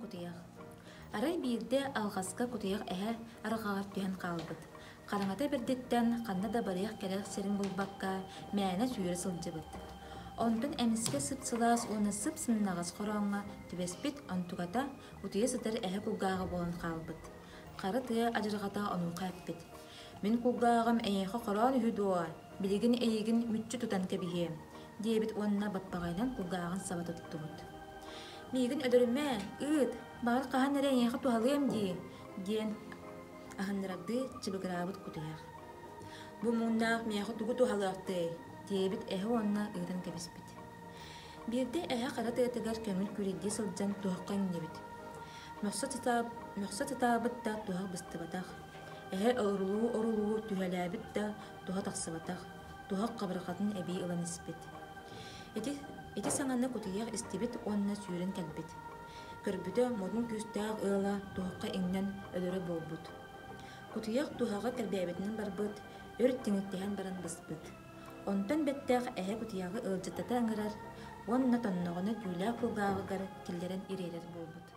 кутуях. Арай бирде алгаска кутуях эһэ арыгаар түһэн калбыт. Караңата бердиттен канна да барыях келек серин булбакка мээнэ сүйрэ сылжыбыт. Онтон эмиске сыпсылаас уна сып сыннагас хороңга түбеспит антугата утуя сытар эһэ кулгаага болон калбыт. Кары тыя ажыргата ону кайппит. Мен кулгаагам эйэхэ хороон үһүдуа, билигин эйигин мүччү тутан кебиһиэм. Диэбит уонна баппагайнан кулгааган саба туттубут. Мигин өдөрүмэ, ыыт, баар кахан эре эйэхэ тухалыам диэн аханнарагды чыбыгыраабыт кутуях. Бу мууннаах миэхэ тугу тухалыахты, диэбит эһэ уонна ыытан кэбиспит. Бирде эһэ кара тыатыгар көмүл күридди сылдьан туһакка иннебит. Мөхсө тытаабыт да туһа быстыбатах. Эһэ орулуу түһэлээбит да туһа тахсыбатах. Туһа кабыргатын эбии ылан испит. Эти саңанна кутуях истибит уонна сүүрэн кэлбит. Көрбүтө модун күстаах ыала туһакка иңнен өлөрө болбут. Кутуях туһага кэлбээбитинен барбыт, өр тиңиттиһэн баран быспыт. Онтон беттеах эһэ кутуяга ылжытата аңырар, уонна тонноҕуна түүлээх кулгааҕыгар киллэрэн ирээрэр болбут.